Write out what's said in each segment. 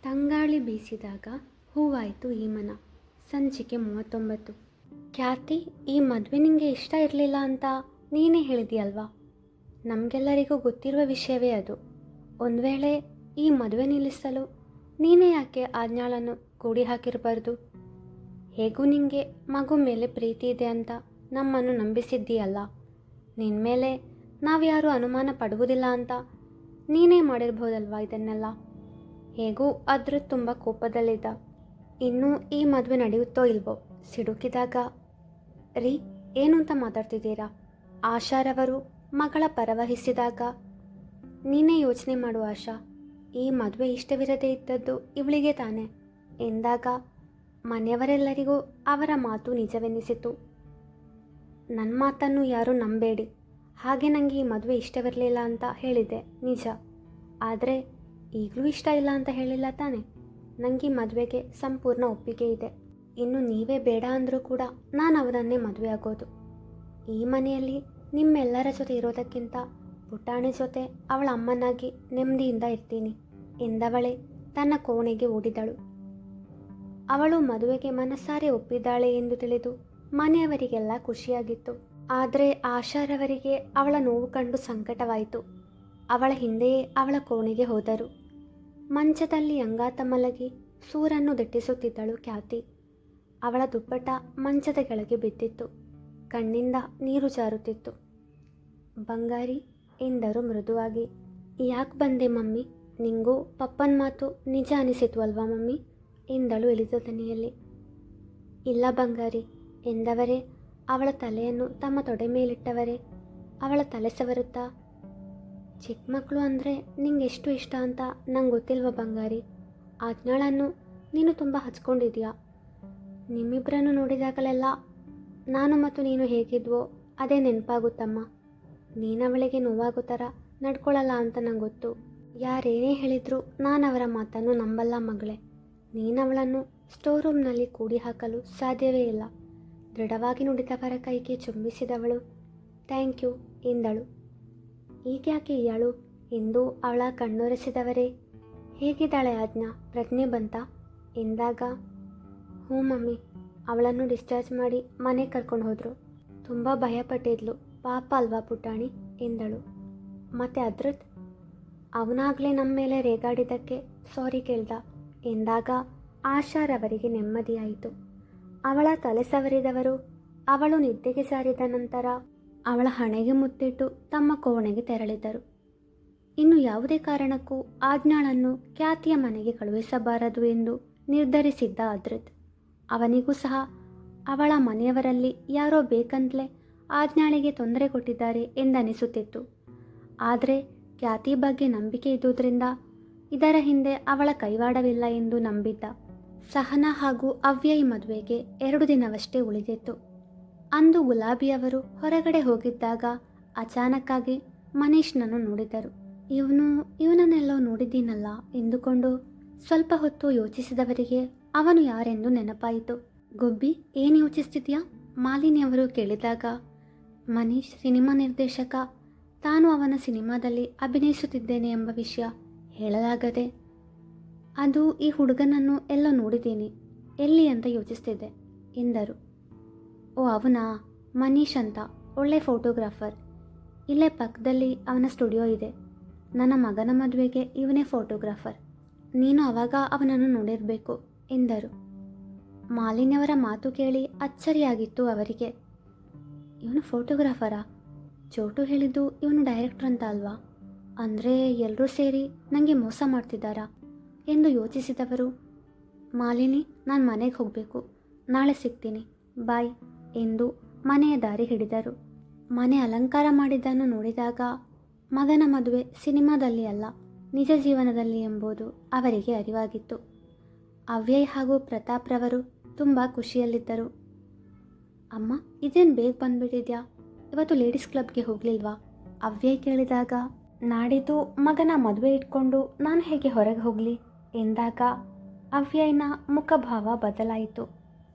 ತಂಗಾಳಿ ಬೀಸಿದಾಗ ಹೂವಾಯಿತು ಈ ಮನ. ಸಂಚಿಕೆ 39. ಖ್ಯಾತಿ, ಈ ಮದುವೆ ನಿಮಗೆ ಇಷ್ಟ ಇರಲಿಲ್ಲ ಅಂತ ನೀನೇ ಹೇಳಿದೆಯಲ್ವಾ? ನಮಗೆಲ್ಲರಿಗೂ ಗೊತ್ತಿರುವ ವಿಷಯವೇ ಅದು. ಒಂದು ವೇಳೆ ಈ ಮದುವೆ ನಿಲ್ಲಿಸಲು ನೀನೇ ಯಾಕೆ ಆಜ್ಞಾಳನ್ನು ಕೂಡಿ ಹಾಕಿರಬಾರ್ದು? ಹೇಗೂ ನಿನಗೆ ಮಗು ಮೇಲೆ ಪ್ರೀತಿ ಇದೆ ಅಂತ ನಮ್ಮನ್ನು ನಂಬಿಸಿದ್ದೀಯಲ್ಲ. ನಿನ್ನ ಮೇಲೆ ನಾವ್ಯಾರೂ ಅನುಮಾನ ಪಡುವುದಿಲ್ಲ ಅಂತ ನೀನೇ ಮಾಡಿರ್ಬೋದಲ್ವಾ ಇದನ್ನೆಲ್ಲ? ಹೇಗೂ ಅದ್ರ ತುಂಬ ಕೋಪದಲ್ಲಿದ್ದ. ಇನ್ನೂ ಈ ಮದುವೆ ನಡೆಯುತ್ತೋ ಇಲ್ವೋ ಸಿಡುಕಿದಾಗ, ರೀ ಏನು ಅಂತ ಮಾತಾಡ್ತಿದ್ದೀರಾ? ಆಶಾರವರು ಮಗಳ ಪರವಹಿಸಿದಾಗ ನೀನೇ ಯೋಚನೆ ಮಾಡು ಆಶಾ, ಈ ಮದುವೆ ಇಷ್ಟವಿರದೇ ಇದ್ದದ್ದು ಇವಳಿಗೆ ತಾನೆ ಎಂದಾಗ ಮನೆಯವರೆಲ್ಲರಿಗೂ ಅವರ ಮಾತು ನಿಜವೆನ್ನಿಸಿತು. ನನ್ನ ಮಾತನ್ನು ಯಾರೂ ನಂಬೇಡಿ. ಹಾಗೆ ನನಗೆ ಈ ಮದುವೆ ಇಷ್ಟವಿರಲಿಲ್ಲ ಅಂತ ಹೇಳಿದೆ ನಿಜ, ಆದರೆ ಈಗಲೂ ಇಷ್ಟ ಇಲ್ಲ ಅಂತ ಹೇಳಿಲ್ಲ ತಾನೆ? ನನಗೆ ಈ ಮದುವೆಗೆ ಸಂಪೂರ್ಣ ಒಪ್ಪಿಗೆ ಇದೆ. ಇನ್ನು ನೀವೇ ಬೇಡ ಅಂದರೂ ಕೂಡ ನಾನು ಅವರನ್ನೇ ಮದುವೆ ಆಗೋದು. ಈ ಮನೆಯಲ್ಲಿ ನಿಮ್ಮೆಲ್ಲರ ಜೊತೆ ಇರೋದಕ್ಕಿಂತ ಪುಟಾಣಿ ಜೊತೆ ಅವಳ ಅಮ್ಮನಾಗಿ ನೆಮ್ಮದಿಯಿಂದ ಇರ್ತೀನಿ ಎಂದವಳೆ ತನ್ನ ಕೋಣೆಗೆ ಓಡಿದಳು. ಅವಳು ಮದುವೆಗೆ ಮನಸಾರೆ ಒಪ್ಪಿದ್ದಾಳೆ ಎಂದು ತಿಳಿದು ಮನೆಯವರಿಗೆಲ್ಲ ಖುಷಿಯಾಗಿತ್ತು. ಆದರೆ ಆಶಾರವರಿಗೆ ಅವಳ ನೋವು ಕಂಡು ಸಂಕಟವಾಯಿತು. ಅವಳ ಹಿಂದೆಯೇ ಅವಳ ಕೋಣೆಗೆ ಹೋದರು. ಮಂಚದಲ್ಲಿ ಅಂಗಾತ ಮಲಗಿ ಸೂರನ್ನು ದಟ್ಟಿಸುತ್ತಿದ್ದಳು ಖ್ಯಾತಿ. ಅವಳ ದುಪ್ಪಟ ಮಂಚದ ಕೆಳಗೆ ಬಿದ್ದಿತ್ತು. ಕಣ್ಣಿಂದ ನೀರು ಜಾರುತ್ತಿತ್ತು. ಬಂಗಾರಿ ಎಂದರು ಮೃದುವಾಗಿ. ಯಾಕೆ ಬಂದೆ ಮಮ್ಮಿ? ನಿಂಗೂ ಪಪ್ಪನ ಮಾತು ನಿಜ ಅನಿಸಿತು ಅಲ್ವಾ ಮಮ್ಮಿ ಎಂದಳು ಇಳಿದ ದನಿಯಲ್ಲಿ. ಇಲ್ಲ ಬಂಗಾರಿ ಎಂದವರೇ ಅವಳ ತಲೆಯನ್ನು ತಮ್ಮ ತೊಡೆ ಮೇಲಿಟ್ಟವರೇ ಅವಳ ತಲೆ ಸವರುತ್ತಾ, ಚಿಕ್ಕ ಮಕ್ಕಳು ಅಂದರೆ ನಿಂಗೆ ಎಷ್ಟು ಇಷ್ಟ ಅಂತ ನಂಗೆ ಗೊತ್ತಿಲ್ವ ಬಂಗಾರಿ? ಆಜ್ಞಾಳನ್ನು ನೀನು ತುಂಬ ಹಚ್ಕೊಂಡಿದ್ಯಾ. ನಿಮ್ಮಿಬ್ಬರನ್ನು ನೋಡಿದಾಗಲೆಲ್ಲ ನಾನು ಮತ್ತು ನೀನು ಹೇಗಿದ್ವೋ ಅದೇ ನೆನಪಾಗುತ್ತಮ್ಮ. ನೀನವಳಿಗೆ ನೋವಾಗೋ ಥರ ನಡ್ಕೊಳ್ಳಲ್ಲ ಅಂತ ನಂಗೆ ಗೊತ್ತು. ಯಾರೇನೇ ಹೇಳಿದರೂ ನಾನು ಅವರ ಮಾತನ್ನು ನಂಬಲ್ಲ ಮಗಳೇ. ನೀನವಳನ್ನು ಸ್ಟೋರ್ ರೂಮ್ನಲ್ಲಿ ಕೂಡಿ ಹಾಕಲು ಸಾಧ್ಯವೇ ಇಲ್ಲ. ದೃಢವಾಗಿ ನುಡಿದವರ ಕೈಗೆ ಚುಂಬಿಸಿದವಳು ಥ್ಯಾಂಕ್ ಯು ಎಂದಳು. ಈಗ್ಯಾಕೆ ಇಯಾಳು ಎಂದು ಅವಳ ಕಣ್ಣೊರೆಸಿದವರೇ, ಹೇಗಿದ್ದಾಳೆ ಆಜ್ಞಾ, ಪ್ರಜ್ಞೆ ಬಂತ ಎಂದಾಗ, ಹ್ಞೂ ಮಮ್ಮಿ, ಅವಳನ್ನು ಡಿಸ್ಚಾರ್ಜ್ ಮಾಡಿ ಮನೆಗೆ ಕರ್ಕೊಂಡು ಹೋದರು. ತುಂಬ ಭಯಪಟ್ಟಿದ್ಲು, ಪಾಪ ಅಲ್ವಾ ಪುಟಾಣಿ ಎಂದಳು. ಮತ್ತೆ ಅದ್ರದ್, ಅವನಾಗಲೇ ನಮ್ಮ ಮೇಲೆ ರೇಗಾಡಿದ್ದಕ್ಕೆ ಸಾರಿ ಕೇಳ್ದ ಎಂದಾಗ ಆಶಾರವರಿಗೆ ನೆಮ್ಮದಿಯಾಯಿತು. ಅವಳ ತಲೆ ಸವರಿದವರು ಅವಳು ನಿದ್ದೆಗೆ ಜಾರಿದ ನಂತರ ಅವಳ ಹಣೆಗೆ ಮುತ್ತಿಟ್ಟು ತಮ್ಮ ಕೋಣೆಗೆ ತೆರಳಿದರು. ಇನ್ನು ಯಾವುದೇ ಕಾರಣಕ್ಕೂ ಆಜ್ಞಾಳನ್ನು ಖ್ಯಾತಿಯ ಮನೆಗೆ ಕಳುಹಿಸಬಾರದು ಎಂದು ನಿರ್ಧರಿಸಿದ್ದ ಅದ್ರದ್. ಅವನಿಗೂ ಸಹ ಅವಳ ಮನೆಯವರಲ್ಲಿ ಯಾರೋ ಬೇಕಂತಲೇ ಆಜ್ಞಾಳಿಗೆ ತೊಂದರೆ ಕೊಟ್ಟಿದ್ದಾರೆ ಎಂದನಿಸುತ್ತಿತ್ತು. ಆದರೆ ಖ್ಯಾತಿ ಬಗ್ಗೆ ನಂಬಿಕೆ ಇದ್ದುದರಿಂದ ಇದರ ಹಿಂದೆ ಅವಳ ಕೈವಾಡವಿಲ್ಲ ಎಂದು ನಂಬಿದ್ದ. ಸಹನಾ ಹಾಗೂ ಅವ್ಯಯ್ ಮದುವೆಗೆ 2 ದಿನವಷ್ಟೇ ಉಳಿದಿತ್ತು. ಅಂದು ಗುಲಾಬಿಯವರು ಹೊರಗಡೆ ಹೋಗಿದ್ದಾಗ ಅಚಾನಕ್ಕಾಗಿ ಮನೀಷ್ನನ್ನು ನೋಡಿದರು. ಇವನನ್ನೆಲ್ಲೋ ನೋಡಿದ್ದೀನಲ್ಲ ಎಂದುಕೊಂಡು ಸ್ವಲ್ಪ ಹೊತ್ತು ಯೋಚಿಸಿದವರಿಗೆ ಅವನು ಯಾರೆಂದು ನೆನಪಾಯಿತು. ಗುಬ್ಬಿ, ಏನು ಯೋಚಿಸ್ತಿದ್ಯಾ? ಮಾಲಿನಿಯವರು ಕೇಳಿದಾಗ ಮನೀಶ್ ಸಿನಿಮಾ ನಿರ್ದೇಶಕ, ತಾನು ಅವನ ಸಿನಿಮಾದಲ್ಲಿ ಅಭಿನಯಿಸುತ್ತಿದ್ದೇನೆ ಎಂಬ ವಿಷಯ ಹೇಳಲಾಗದೆ, ಅದು ಈ ಹುಡುಗನನ್ನು ಎಲ್ಲೋ ನೋಡಿದ್ದೀನಿ, ಎಲ್ಲಿ ಅಂತ ಯೋಚಿಸ್ತಿದ್ದೆ ಎಂದರು. ಓ ಅವನಾ, ಮನೀಶ್ ಅಂತ, ಒಳ್ಳೆ ಫೋಟೋಗ್ರಾಫರ್. ಇಲ್ಲೇ ಪಕ್ಕದಲ್ಲಿ ಅವನ ಸ್ಟುಡಿಯೋ ಇದೆ. ನನ್ನ ಮಗನ ಮದುವೆಗೆ ಇವನೇ ಫೋಟೋಗ್ರಾಫರ್. ನೀನು ಆವಾಗ ಅವನನ್ನು ನೋಡಿರಬೇಕು ಎಂದರು. ಮಾಲಿನ್ಯವರ ಮಾತು ಕೇಳಿ ಅಚ್ಚರಿಯಾಗಿತ್ತು ಅವರಿಗೆ. ಇವನು ಫೋಟೋಗ್ರಾಫರಾ? ಚೋಟು ಹೇಳಿದ್ದು ಇವನು ಡೈರೆಕ್ಟರ್ ಅಂತ ಅಲ್ವಾ? ಅಂದರೆ ಎಲ್ಲರೂ ಸೇರಿ ನನಗೆ ಮೋಸ ಮಾಡ್ತಿದ್ದಾರಾ ಎಂದು ಯೋಚಿಸಿದವರು, ಮಾಲಿನಿ, ನಾನು ಮನೆಗೆ ಹೋಗಬೇಕು, ನಾಳೆ ಸಿಗ್ತೀನಿ, ಬಾಯ್ ಎಂದು ಮನೆಯ ದಾರಿ ಹಿಡಿದರು. ಮನೆ ಅಲಂಕಾರ ಮಾಡಿದ್ದನ್ನು ನೋಡಿದಾಗ ಮಗನ ಮದುವೆ ಸಿನಿಮಾದಲ್ಲಿ ಅಲ್ಲ, ನಿಜ ಜೀವನದಲ್ಲಿ ಎಂಬುದು ಅವರಿಗೆ ಅರಿವಾಗಿತ್ತು. ಅವ್ಯಯ್ ಹಾಗೂ ಪ್ರತಾಪ್ರವರು ತುಂಬ ಖುಷಿಯಲ್ಲಿದ್ದರು. ಅಮ್ಮ, ಇದೇನು ಬೇಗ ಬಂದುಬಿಟ್ಟಿದ್ಯಾ? ಇವತ್ತು ಲೇಡೀಸ್ ಕ್ಲಬ್ಗೆ ಹೋಗಲಿಲ್ವಾ? ಅವ್ಯಯ್ ಕೇಳಿದಾಗ, ನಾಡಿದ್ದು ಮಗನ ಮದುವೆ ಇಟ್ಕೊಂಡು ನಾನು ಹೇಗೆ ಹೊರಗೆ ಹೋಗಲಿ ಎಂದಾಗ ಅವ್ಯಯ್ನ ಮುಖಭಾವ ಬದಲಾಯಿತು.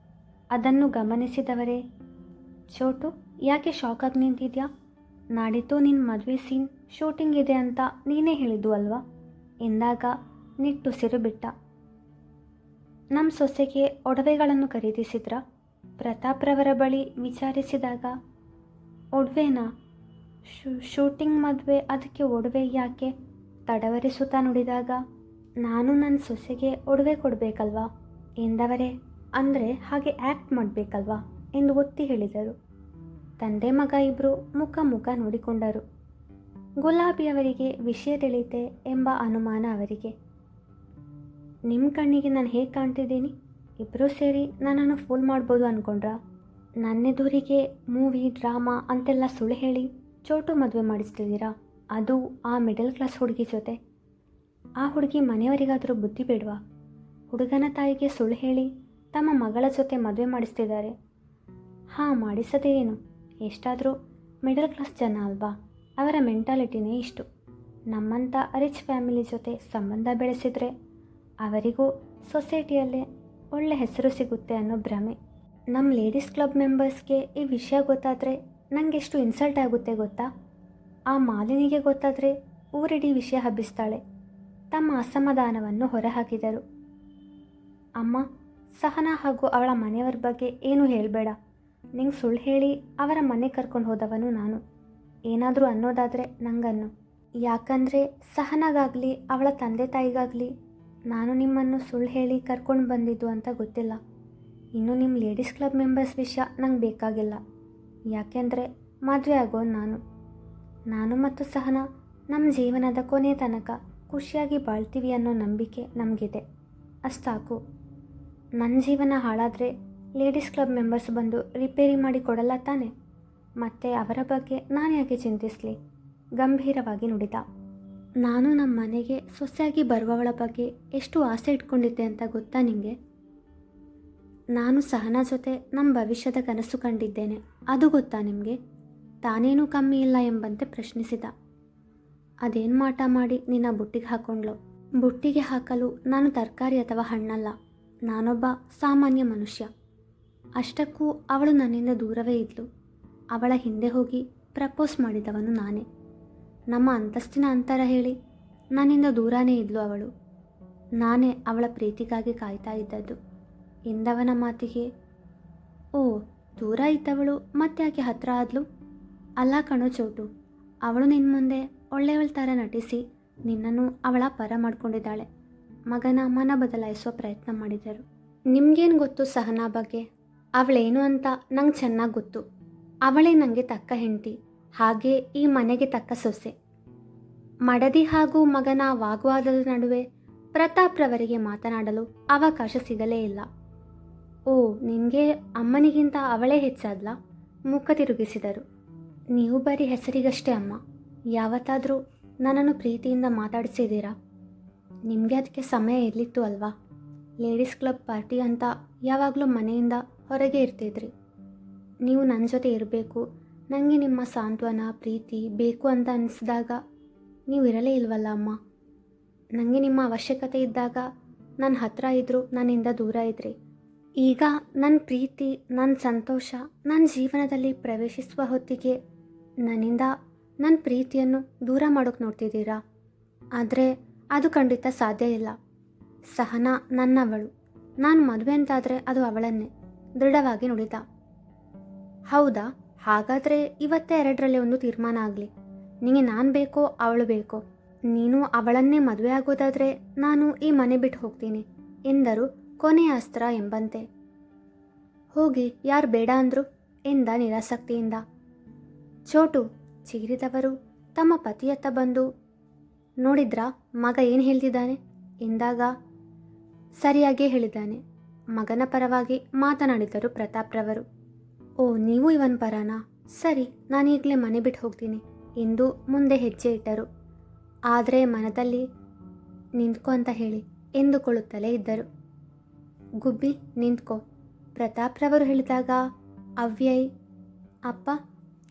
ಅದನ್ನು ಗಮನಿಸಿದವರೇ, ಚೋಟು, ಯಾಕೆ ಶಾಕಾಗಿ ನಿಂತಿದ್ಯಾ? ನಾಡಿದ್ದು ನಿನ್ನ ಮದುವೆ ಸೀನ್ ಶೂಟಿಂಗ್ ಇದೆ ಅಂತ ನೀನೇ ಹೇಳಿದ್ದು ಅಲ್ವಾ ಎಂದಾಗ ನಿಟ್ಟುಸಿರು ಬಿಟ್ಟ. ನಮ್ಮ ಸೊಸೆಗೆ ಒಡವೆಗಳನ್ನು ಖರೀದಿಸಿದ್ರಾ? ಪ್ರತಾಪ್ರವರ ಬಳಿ ವಿಚಾರಿಸಿದಾಗ, ಒಡವೆನಾ? ಶೂಟಿಂಗ್ ಮದುವೆ, ಅದಕ್ಕೆ ಒಡವೆ ಯಾಕೆ? ತಡವರಿಸುತ್ತಾ ನುಡಿದಾಗ, ನಾನು ನನ್ನ ಸೊಸೆಗೆ ಒಡವೆ ಕೊಡಬೇಕಲ್ವಾ ಎಂದವರೇ. ಅಂದರೆ ಹಾಗೆ ಆ್ಯಕ್ಟ್ ಮಾಡಬೇಕಲ್ವಾ ಎಂದು ಒತ್ತಿ ಹೇಳಿದರು. ತಂದೆ ಮಗ ಇಬ್ಬರು ಮುಖ ನೋಡಿಕೊಂಡರು. ಗುಲಾಬಿ ಅವರಿಗೆ ವಿಷಯ ತಿಳಿತೆ ಎಂಬ ಅನುಮಾನ ಅವರಿಗೆ. ನಿಮ್ಮ ಕಣ್ಣಿಗೆ ನಾನು ಹೇಗೆ ಕಾಣ್ತಿದ್ದೀನಿ? ಇಬ್ಬರೂ ಸೇರಿ ನನ್ನನ್ನು ಫೂಲ್ ಮಾಡ್ಬೋದು ಅಂದ್ಕೊಂಡ್ರಾ? ನನ್ನೆದುರಿಗೆ ಮೂವಿ ಡ್ರಾಮಾ ಅಂತೆಲ್ಲ ಸುಳ್ಳು ಹೇಳಿ ಚೋಟು ಮದುವೆ ಮಾಡಿಸ್ತಿದ್ದೀರಾ, ಅದು ಆ ಮಿಡಲ್ ಕ್ಲಾಸ್ ಹುಡುಗಿ ಜೊತೆ. ಆ ಹುಡುಗಿ ಮನೆಯವರಿಗಾದರೂ ಬುದ್ಧಿ ಬೇಡವಾ? ಹುಡುಗನ ತಾಯಿಗೆ ಸುಳ್ಳು ಹೇಳಿ ತಮ್ಮ ಮಗಳ ಜೊತೆ ಮದುವೆ ಮಾಡಿಸ್ತಿದ್ದಾರೆ. ಹಾಂ, ಮಾಡಿಸದೇ ಏನು, ಎಷ್ಟಾದರೂ ಮಿಡಲ್ ಕ್ಲಾಸ್ ಜನ ಅಲ್ವಾ, ಅವರ ಮೆಂಟಾಲಿಟಿನೇ ಇಷ್ಟು. ನಮ್ಮಂಥ ರಿಚ್ ಫ್ಯಾಮಿಲಿ ಜೊತೆ ಸಂಬಂಧ ಬೆಳೆಸಿದರೆ ಅವರಿಗೂ ಸೊಸೈಟಿಯಲ್ಲೇ ಒಳ್ಳೆ ಹೆಸರು ಸಿಗುತ್ತೆ ಅನ್ನೋ ಭ್ರಮೆ. ನಮ್ಮ ಲೇಡೀಸ್ ಕ್ಲಬ್ ಮೆಂಬರ್ಸ್ಗೆ ಈ ವಿಷಯ ಗೊತ್ತಾದರೆ ನನಗೆ ಎಷ್ಟು ಇನ್ಸಲ್ಟ್ ಆಗುತ್ತೆ ಗೊತ್ತಾ? ಆ ಮಾಲಿನಿಗೆ ಗೊತ್ತಾದರೆ ಊರಿಡೀ ವಿಷಯ ಹಬ್ಬಿಸ್ತಾಳೆ. ತಮ್ಮ ಅಸಮಾಧಾನವನ್ನು ಹೊರಹಾಕಿದರು. ಅಮ್ಮ, ಸಹನಾ ಹಾಗೂ ಅವಳ ಮನೆಯವರ ಬಗ್ಗೆ ಏನೂ ಹೇಳಬೇಡ. ನಿಂಗೆ ಸುಳ್ಳು ಹೇಳಿ ಅವರ ಮನೆ ಕರ್ಕೊಂಡು ಹೋದವನು ನಾನು. ಏನಾದರೂ ಅನ್ನೋದಾದರೆ ನಂಗನ್ನು. ಯಾಕಂದರೆ ಸಹನಾಗಾಗಲಿ ಅವಳ ತಂದೆ ತಾಯಿಗಾಗಲಿ ನಾನು ನಿಮ್ಮನ್ನು ಸುಳ್ಳು ಹೇಳಿ ಕರ್ಕೊಂಡು ಬಂದಿದ್ದು ಅಂತ ಗೊತ್ತಿಲ್ಲ. ಇನ್ನು ನಿಮ್ಮ ಲೇಡೀಸ್ ಕ್ಲಬ್ ಮೆಂಬರ್ಸ್ ವಿಷಯ ನಂಗೆ ಬೇಕಾಗಿಲ್ಲ. ಯಾಕೆಂದರೆ ಮದುವೆ ಆಗೋನು ನಾನು ಮತ್ತು ಸಹನಾ ನಮ್ಮ ಜೀವನದ ಕೊನೆ ತನಕ ಖುಷಿಯಾಗಿ ಬಾಳ್ತೀವಿ ಅನ್ನೋ ನಂಬಿಕೆ ನಮಗಿದೆ. ಅಷ್ಟಾಕು. ನನ್ನ ಜೀವನ ಹಾಳಾದರೆ ಲೇಡೀಸ್ ಕ್ಲಬ್ ಮೆಂಬರ್ಸ್ ಬಂದು ರಿಪೇರಿ ಮಾಡಿ ಕೊಡಲ್ಲ ತಾನೆ? ಮತ್ತು ಅವರ ಬಗ್ಗೆ ನಾನು ಯಾಕೆ ಚಿಂತಿಸಲಿ? ಗಂಭೀರವಾಗಿ ನುಡಿದ. ನಾನು ನಮ್ಮ ಮನೆಗೆ ಸೊಸೆಯಾಗಿ ಬರುವವಳ ಬಗ್ಗೆ ಎಷ್ಟು ಆಸೆ ಇಟ್ಕೊಂಡಿದ್ದೆ ಅಂತ ಗೊತ್ತಾ ನಿಮಗೆ? ನಾನು ಸಹನಾ ಜೊತೆ ನಮ್ಮ ಭವಿಷ್ಯದ ಕನಸು ಕಂಡಿದ್ದೇನೆ, ಅದು ಗೊತ್ತಾ ನಿಮಗೆ? ತಾನೇನೂ ಕಮ್ಮಿ ಇಲ್ಲ ಎಂಬಂತೆ ಪ್ರಶ್ನಿಸಿದ. ಅದೇನು ಮಾಟ ಮಾಡಿ ನಿನ್ನ ಬುಟ್ಟಿಗೆ ಹಾಕ್ಕೊಂಡ್ಲು? ಬುಟ್ಟಿಗೆ ಹಾಕಲು ನಾನು ತರಕಾರಿ ಅಥವಾ ಹಣ್ಣಲ್ಲ, ನಾನೊಬ್ಬ ಸಾಮಾನ್ಯ ಮನುಷ್ಯ. ಅಷ್ಟಕ್ಕೂ ಅವಳು ನನ್ನಿಂದ ದೂರವೇ ಇದ್ಲು. ಅವಳ ಹಿಂದೆ ಹೋಗಿ ಪ್ರಪೋಸ್ ಮಾಡಿದವನು ನಾನೇ. ನಮ್ಮ ಅಂತಸ್ತಿನ ಅಂತರ ಹೇಳಿ ನನ್ನಿಂದ ದೂರನೇ ಇದ್ಲು ಅವಳು. ನಾನೇ ಅವಳ ಪ್ರೀತಿಗಾಗಿ ಕಾಯ್ತಾ ಇದ್ದದ್ದು ಎಂದವನ ಮಾತಿಗೆ, ಓ, ದೂರ ಇದ್ದವಳು ಮತ್ತ್ಯಾಕೆ ಹತ್ತಿರ ಆದ್ಲು? ಅಲ್ಲ ಕಣೋ ಚೋಟು, ಅವಳು ನಿನ್ನ ಮುಂದೆ ಒಳ್ಳೆಯವಳ ಥರ ನಟಿಸಿ ನಿನ್ನನ್ನು ಅವಳ ಪರ ಮಾಡ್ಕೊಂಡಿದ್ದಾಳೆ. ಮಗನ ಮನ ಬದಲಾಯಿಸುವ ಪ್ರಯತ್ನ ಮಾಡಿದರು. ನಿಮಗೇನು ಗೊತ್ತು ಸಹನಾ ಬಗ್ಗೆ? ಅವಳೇನು ಅಂತ ನಂಗೆ ಚೆನ್ನಾಗಿ ಗೊತ್ತು. ಅವಳೇ ನನಗೆ ತಕ್ಕ ಹೆಂಡತಿ, ಹಾಗೆ ಈ ಮನೆಗೆ ತಕ್ಕ ಸೊಸೆ. ಮಡದಿ ಹಾಗೂ ಮಗನ ವಾಗ್ವಾದದ ನಡುವೆ ಪ್ರತಾಪ್ರವರಿಗೆ ಮಾತನಾಡಲು ಅವಕಾಶ ಸಿಗಲೇ ಇಲ್ಲ. ಓ, ನಿನಗೆ ಅಮ್ಮನಿಗಿಂತ ಅವಳೇ ಹೆಚ್ಚಾದ್ಲ? ಮುಖ ತಿರುಗಿಸಿದರು. ನೀವು ಬರೀ ಹೆಸರಿಗಷ್ಟೇ ಅಮ್ಮ. ಯಾವತ್ತಾದರೂ ನನ್ನನ್ನು ಪ್ರೀತಿಯಿಂದ ಮಾತಾಡಿಸಿದ್ದೀರಾ? ನಿಮಗೆ ಅದಕ್ಕೆ ಸಮಯ ಇರಲಿತ್ತು ಅಲ್ವಾ? ಲೇಡೀಸ್ ಕ್ಲಬ್ ಪಾರ್ಟಿ ಅಂತ ಯಾವಾಗಲೂ ಮನೆಯಿಂದ ಹೊರಗೆ ಇರ್ತಿದ್ರಿ. ನೀವು ನನ್ನ ಜೊತೆ ಇರಬೇಕು, ನನಗೆ ನಿಮ್ಮ ಸಾಂತ್ವನ ಪ್ರೀತಿ ಬೇಕು ಅಂತ ಅನಿಸಿದಾಗ ನೀವು ಇರಲೇ ಇಲ್ವಲ್ಲ ಅಮ್ಮ. ನನಗೆ ನಿಮ್ಮ ಅವಶ್ಯಕತೆ ಇದ್ದಾಗ ನನ್ನ ಹತ್ತಿರ ಇದ್ದರೂ ನನ್ನಿಂದ ದೂರ ಇದ್ರಿ. ಈಗ ನನ್ನ ಪ್ರೀತಿ, ನನ್ನ ಸಂತೋಷ ನನ್ನ ಜೀವನದಲ್ಲಿ ಪ್ರವೇಶಿಸುವ ಹೊತ್ತಿಗೆ ನನ್ನಿಂದ ನನ್ನ ಪ್ರೀತಿಯನ್ನು ದೂರ ಮಾಡೋಕ್ಕೆ ನೋಡ್ತಿದ್ದೀರಾ? ಆದರೆ ಅದು ಖಂಡಿತ ಸಾಧ್ಯ ಇಲ್ಲ. ಸಹನಾ ನನ್ನವಳು. ನಾನು ಮದುವೆ ಅಂತಾದರೆ ಅದು ಅವಳನ್ನೇ, ದೃಢವಾಗಿ ನುಡಿದ. ಹೌದಾ? ಹಾಗಾದರೆ ಇವತ್ತೇ ಎರಡರಲ್ಲಿ ಒಂದು ತೀರ್ಮಾನ ಆಗಲಿ. ನಿನಗೆ ನಾನು ಬೇಕೋ ಅವಳು ಬೇಕೋ? ನೀನು ಅವಳನ್ನೇ ಮದುವೆ ಆಗೋದಾದರೆ ನಾನು ಈ ಮನೆ ಬಿಟ್ಟು ಹೋಗ್ತೀನಿ ಎಂದರು ಕೊನೆಯ ಅಸ್ತ್ರ ಎಂಬಂತೆ. ಹೋಗಿ, ಯಾರು ಬೇಡ ಅಂದರು ಎಂದ ನಿರಾಸಕ್ತಿಯಿಂದ. ಚೋಟು, ಚೀರಿದವರು ತಮ್ಮ ಪತಿಯತ್ತ ಬಂದು, ನೋಡಿದ್ರಾ ಮಗ ಏನು ಹೇಳ್ತಿದ್ದಾನೆ ಎಂದಾಗ, ಸರಿಯಾಗೇ ಹೇಳಿದ್ದಾನೆ. ಮಗನ ಪರವಾಗಿ ಮಾತನಾಡಿದರು ಪ್ರತಾಪ್ರವರು. ಓ, ನೀವು ಇವನ್ ಪರನಾ? ಸರಿ, ನಾನೀಗಲೇ ಮನೆ ಬಿಟ್ಟು ಹೋಗ್ತೀನಿ ಎಂದು ಮುಂದೆ ಹೆಜ್ಜೆ ಇಟ್ಟರು. ಆದರೆ ಮನದಲ್ಲಿ ನಿಂತ್ಕೊ ಅಂತ ಹೇಳಿ ಎಂದುಕೊಳ್ಳುತ್ತಲೇ ಇದ್ದರು. ಗುಬ್ಬಿ, ನಿಂತ್ಕೋ, ಪ್ರತಾಪ್ರವರು ಹೇಳಿದಾಗ ಅವ್ಯಯ್, ಅಪ್ಪ,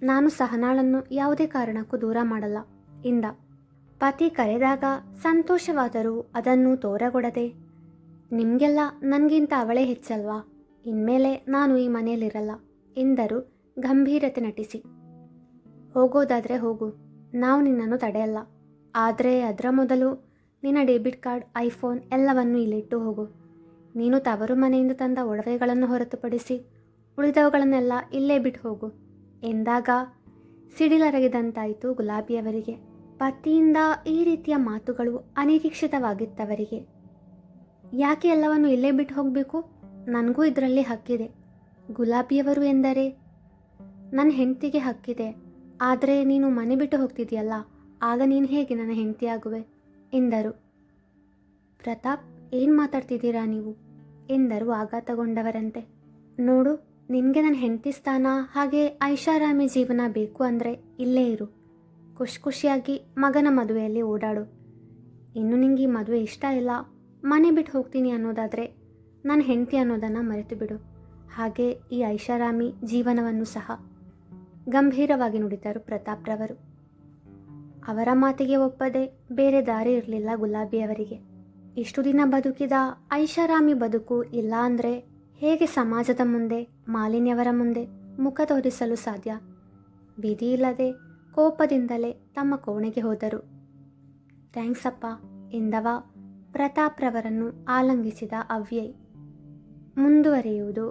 ನಾನು ಸಹನಾಳನ್ನು ಯಾವುದೇ ಕಾರಣಕ್ಕೂ ದೂರ ಮಾಡಲ್ಲ ಎಂದ. ಪತಿ ಕರೆದಾಗ ಸಂತೋಷವಾದರೂ ಅದನ್ನು ತೋರಗೊಡದೆ, ನಿಮಗೆಲ್ಲ ನನಗಿಂತ ಅವಳೇ ಹೆಚ್ಚಲ್ವಾ, ಇನ್ಮೇಲೆ ನಾನು ಈ ಮನೆಯಲ್ಲಿರಲ್ಲ ಎಂದರು ಗಂಭೀರತೆ ನಟಿಸಿ. ಹೋಗೋದಾದರೆ ಹೋಗು, ನಾವು ನಿನ್ನನ್ನು ತಡೆಯಲ್ಲ. ಆದರೆ ಅದರ ಮೊದಲು ನಿನ್ನ ಡೆಬಿಟ್ ಕಾರ್ಡ್, ಐಫೋನ್ ಎಲ್ಲವನ್ನೂ ಇಲ್ಲಿಟ್ಟು ಹೋಗು. ನೀನು ತವರು ಮನೆಯಿಂದ ತಂದ ಒಡವೆಗಳನ್ನು ಹೊರತುಪಡಿಸಿ ಉಳಿದವುಗಳನ್ನೆಲ್ಲ ಇಲ್ಲೇ ಬಿಟ್ಟು ಹೋಗು ಎಂದಾಗ ಸಿಡಿಲರಗಿದಂತಾಯಿತು ಗುಲಾಬಿಯವರಿಗೆ. ಪತಿಯಿಂದ ಈ ರೀತಿಯ ಮಾತುಗಳು ಅನಿರೀಕ್ಷಿತವಾಗಿತ್ತವರಿಗೆ. ಯಾಕೆ ಎಲ್ಲವನ್ನು ಇಲ್ಲೇ ಬಿಟ್ಟು ಹೋಗಬೇಕು? ನನಗೂ ಇದರಲ್ಲಿ ಹಕ್ಕಿದೆ. ಗುಲಾಬಿಯವರು ಎಂದರೆ ನನ್ನ ಹೆಂಡತಿಗೆ ಹಕ್ಕಿದೆ. ಆದರೆ ನೀನು ಮನೆ ಬಿಟ್ಟು ಹೋಗ್ತಿದೆಯಲ್ಲ, ಆಗ ನೀನು ಹೇಗೆ ನನ್ನ ಹೆಂಡತಿಯಾಗುವೆ ಎಂದರು. ಪ್ರತಾಪ್, ಏನು ಮಾತಾಡ್ತಿದ್ದೀರಾ ನೀವು ಎಂದರು ಆಘಾತಗೊಂಡವರಂತೆ. ನೋಡು, ನಿನಗೆ ನನ್ನ ಹೆಂಡತಿ ಸ್ಥಾನ ಹಾಗೆ ಐಷಾರಾಮಿ ಜೀವನ ಬೇಕು ಅಂದರೆ ಇಲ್ಲೇ ಇರು. ಖುಷಿಯಾಗಿ ಮಗನ ಮದುವೆಯಲ್ಲಿ ಓಡಾಡು. ಇನ್ನು ನಿಂಗೆ ಈ ಮದುವೆ ಇಷ್ಟ ಇಲ್ಲ, ಮನೆ ಬಿಟ್ಟು ಹೋಗ್ತೀನಿ ಅನ್ನೋದಾದರೆ ನನ್ನ ಹೆಂಡತಿ ಅನ್ನೋದನ್ನು ಮರೆತು ಬಿಡು. ಹಾಗೆ ಈ ಐಷಾರಾಮಿ ಜೀವನವನ್ನು ಸಹ. ಗಂಭೀರವಾಗಿ ನುಡಿದರು ಪ್ರತಾಪ್ರವರು. ಅವರ ಮಾತಿಗೆ ಒಪ್ಪದೆ ಬೇರೆ ದಾರಿ ಇರಲಿಲ್ಲ ಗುಲಾಬಿಯವರಿಗೆ. ಇಷ್ಟು ದಿನ ಬದುಕಿದ ಐಷಾರಾಮಿ ಬದುಕು ಇಲ್ಲ ಅಂದರೆ ಹೇಗೆ ಸಮಾಜದ ಮುಂದೆ, ಮಾಲಿನ್ಯವರ ಮುಂದೆ ಮುಖ ತೋರಿಸಲು ಸಾಧ್ಯ? ವಿಧಿ ಇಲ್ಲದೆ ಕೋಪದಿಂದಲೇ ತಮ್ಮ ಕೋಣೆಗೆ ಹೋದರು. ಥ್ಯಾಂಕ್ಸ್ ಅಪ್ಪ ಎಂದವ ಪ್ರತಾಪ್ರವರನ್ನು ಆಲಂಗಿಸಿದ ಅವ್ಯಯ್. ಮುಂದುವರಿಯುವುದು